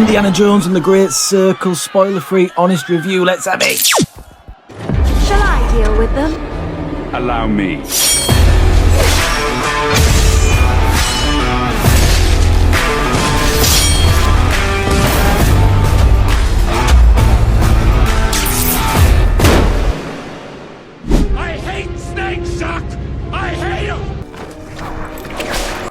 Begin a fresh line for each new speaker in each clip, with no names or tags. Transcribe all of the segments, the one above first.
Indiana Jones and the Great Circle, spoiler-free, honest review, let's have it!
Shall I deal with them?
Allow me.
I hate snakes, Chuck! I hate them!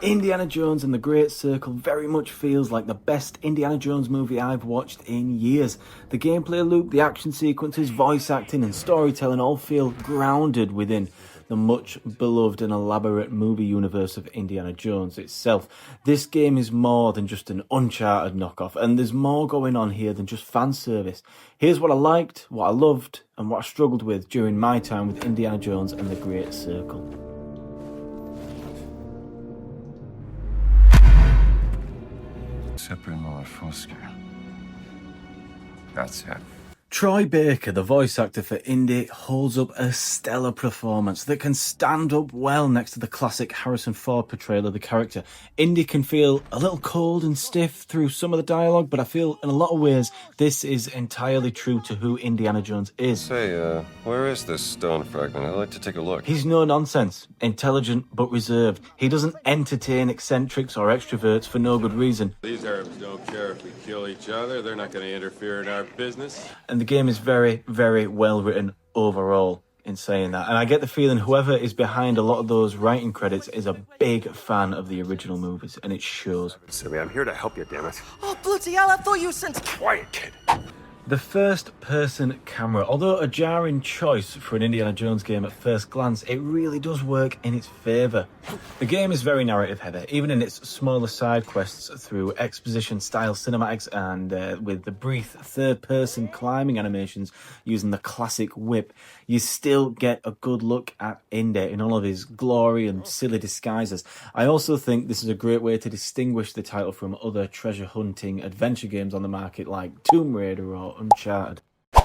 Indiana Jones and the Great Circle very much feels like the best Indiana Jones movie I've watched in years. The gameplay loop, the action sequences, voice acting and storytelling all feel grounded within the much beloved and elaborate movie universe of Indiana Jones itself. This game is more than just an Uncharted knockoff, and there's more going on here than just fan service. Here's what I liked, what I loved, and what I struggled with during my time with Indiana Jones and the Great Circle.
Super Fosca. That's it.
Troy Baker, the voice actor for Indy, holds up a stellar performance that can stand up well next to the classic Harrison Ford portrayal of the character. Indy can feel a little cold and stiff through some of the dialogue, but I feel in a lot of ways this is entirely true to who Indiana Jones is.
Say, where is this stone fragment? I'd like to take a look.
He's no nonsense, intelligent but reserved. He doesn't entertain eccentrics or extroverts for no good reason.
These Arabs don't care if we kill each other. They're not going to interfere in our business.
And the game is very, very well written overall in saying that. And I get the feeling whoever is behind a lot of those writing credits is a big fan of the original movies, and it shows.
Silly, I'm here to help you, damn it.
Oh, bloody hell, I thought you sent...
Quiet, kid.
The first-person camera, although a jarring choice for an Indiana Jones game at first glance, it really does work in its favour. The game is very narrative-heavy, even in its smaller side quests through exposition-style cinematics and with the brief third-person climbing animations using the classic whip, you still get a good look at Indy in all of his glory and silly disguises. I also think this is a great way to distinguish the title from other treasure-hunting adventure games on the market like Tomb Raider or Uncharted.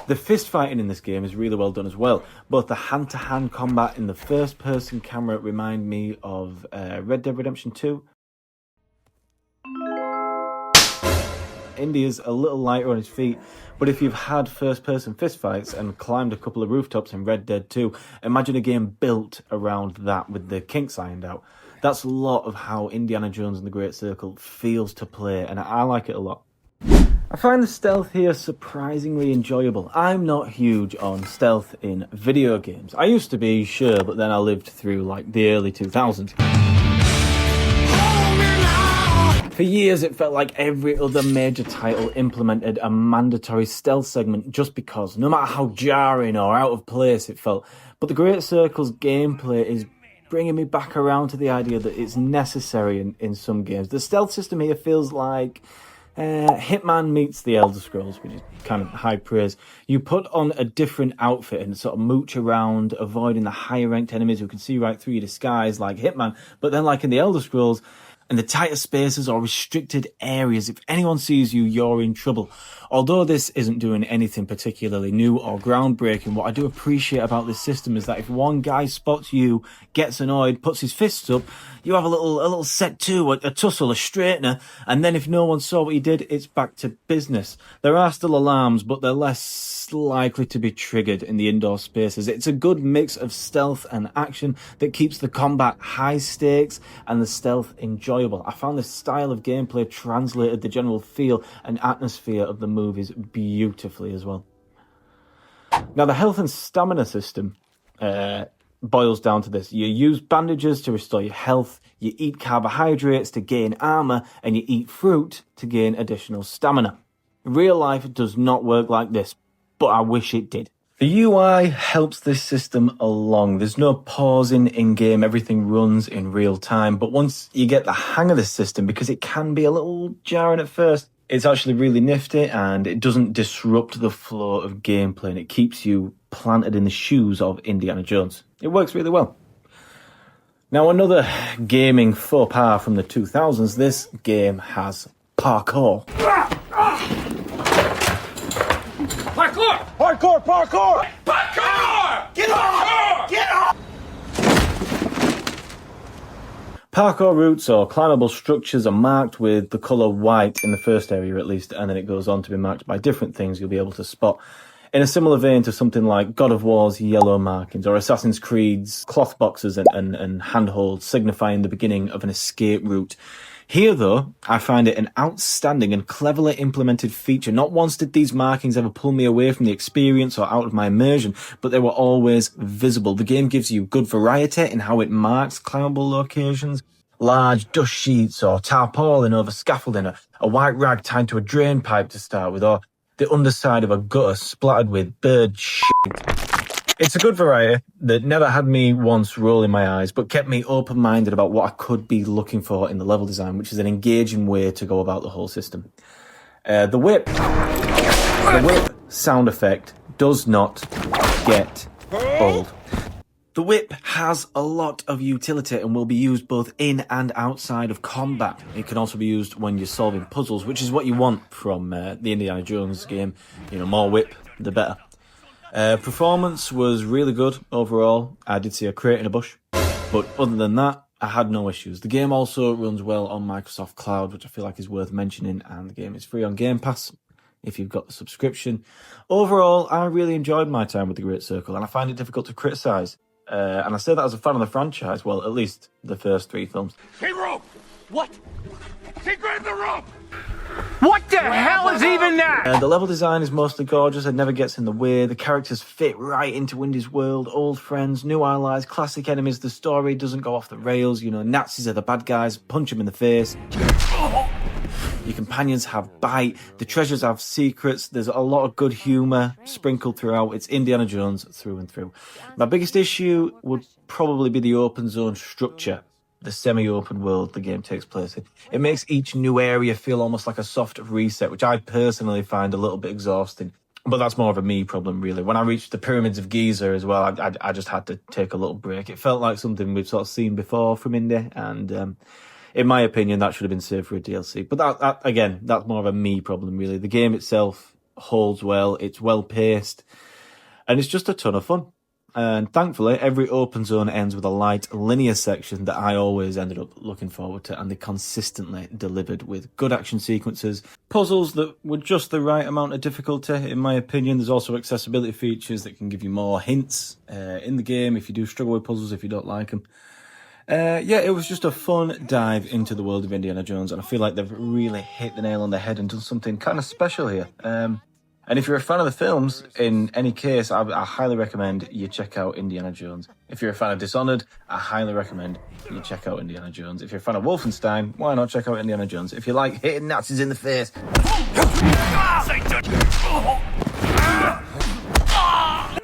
The fist fighting in this game is really well done as well. Both the hand-to-hand combat in the first-person camera remind me of Red Dead Redemption 2. Indy is a little lighter on his feet, but if you've had first-person fistfights and climbed a couple of rooftops in Red Dead 2, imagine a game built around that with the kinks ironed out. That's a lot of how Indiana Jones and the Great Circle feels to play, and I like it a lot. I find the stealth here surprisingly enjoyable. I'm not huge on stealth in video games. I used to be, sure, but then I lived through like the early 2000s. For years it felt like every other major title implemented a mandatory stealth segment just because, no matter how jarring or out of place it felt. But the Great Circle's gameplay is bringing me back around to the idea that it's necessary in some games. The stealth system here feels like Hitman meets the Elder Scrolls, which is kind of high praise. You put on a different outfit and sort of mooch around, avoiding the higher ranked enemies who can see right through your disguise like Hitman. But then like in the Elder Scrolls, in the tighter spaces or restricted areas, if anyone sees you, you're in trouble. Although this isn't doing anything particularly new or groundbreaking, what I do appreciate about this system is that if one guy spots you, gets annoyed, puts his fists up, you have a little set to, a tussle, a straightener, and then if no one saw what you did, it's back to business. There are still alarms, but they're less likely to be triggered in the indoor spaces. It's a good mix of stealth and action that keeps the combat high stakes and the stealth enjoyable. I found this style of gameplay translated the general feel and atmosphere of the movies beautifully as well. Now the health and stamina system boils down to this. You use bandages to restore your health, you eat carbohydrates to gain armor, and you eat fruit to gain additional stamina. Real life does not work like this, but I wish it did. The UI helps this system along. There's no pausing in-game, everything runs in real time, but once you get the hang of this system, because it can be a little jarring at first, it's actually really nifty and it doesn't disrupt the flow of gameplay and it keeps you planted in the shoes of Indiana Jones. It works really well. Now another gaming faux pas from the 2000s, this game has parkour.
Parkour!
Parkour! Parkour!
Parkour!
Get off! Get off!
Parkour routes or climbable structures are marked with the colour white in the first area at least, and then it goes on to be marked by different things you'll be able to spot. In a similar vein to something like God of War's yellow markings or Assassin's Creed's cloth boxes and handholds signifying the beginning of an escape route. Here, though, I find it an outstanding and cleverly implemented feature. Not once did these markings ever pull me away from the experience or out of my immersion, but they were always visible. The game gives you good variety in how it marks climbable locations. Large dust sheets or tarpaulin over scaffolding, a white rag tied to a drain pipe to start with, or the underside of a gutter splattered with bird shit. It's a good variety that never had me once rolling my eyes, but kept me open-minded about what I could be looking for in the level design, which is an engaging way to go about the whole system. The whip sound effect does not get old. The whip has a lot of utility and will be used both in and outside of combat. It can also be used when you're solving puzzles, which is what you want from the Indiana Jones game. You know, more whip, the better. Performance was really good overall. I did see a crate in a bush, but other than that, I had no issues. The game also runs well on Microsoft Cloud, which I feel like is worth mentioning, and the game is free on Game Pass if you've got the subscription. Overall, I really enjoyed my time with The Great Circle, and I find it difficult to criticise. And I say that as a fan of the franchise, well, at least the first 3 films.
Hey, rope! What? Hey, grab the rope!
What the hell is even that?
The level design is mostly gorgeous and never gets in the way. The characters fit right into Indy's world. Old friends, new allies, classic enemies. The story doesn't go off the rails. You know, Nazis are the bad guys. Punch them in the face. Your companions have bite. The treasures have secrets. There's a lot of good humour sprinkled throughout. It's Indiana Jones through and through. My biggest issue would probably be the open zone structure. The semi-open world the game takes place in. It makes each new area feel almost like a soft reset, which I personally find a little bit exhausting. But that's more of a me problem, really. When I reached the Pyramids of Giza as well, I just had to take a little break. It felt like something we've sort of seen before from Indy, and in my opinion, that should have been saved for a DLC. But that again, that's more of a me problem, really. The game itself holds well, it's well-paced, and it's just a ton of fun. And thankfully, every open zone ends with a light, linear section that I always ended up looking forward to, and they consistently delivered with good action sequences, puzzles that were just the right amount of difficulty, in my opinion. There's also accessibility features that can give you more hints in the game if you do struggle with puzzles, if you don't like them. Yeah, it was just a fun dive into the world of Indiana Jones, and I feel like they've really hit the nail on the head and done something kind of special here. And if you're a fan of the films, in any case, I highly recommend you check out Indiana Jones. If you're a fan of Dishonored, I highly recommend you check out Indiana Jones. If you're a fan of Wolfenstein, why not check out Indiana Jones? If you like hitting Nazis in the face,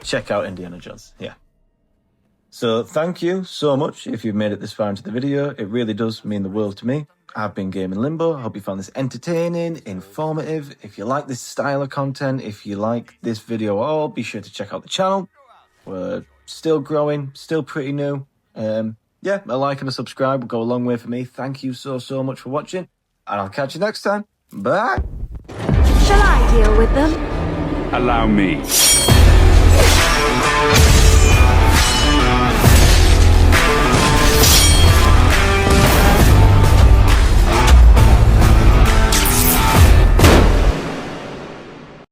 check out Indiana Jones. Yeah. So thank you so much if you've made it this far into the video. It really does mean the world to me. I've been Gaming Limbo. I hope you found this entertaining, informative. If you like this style of content, if you like this video at all, be sure to check out the channel. We're still growing, still pretty new. Yeah, a like and a subscribe will go a long way for me. Thank you so much for watching, and I'll catch you next time. Bye!
Shall I deal with them?
Allow me.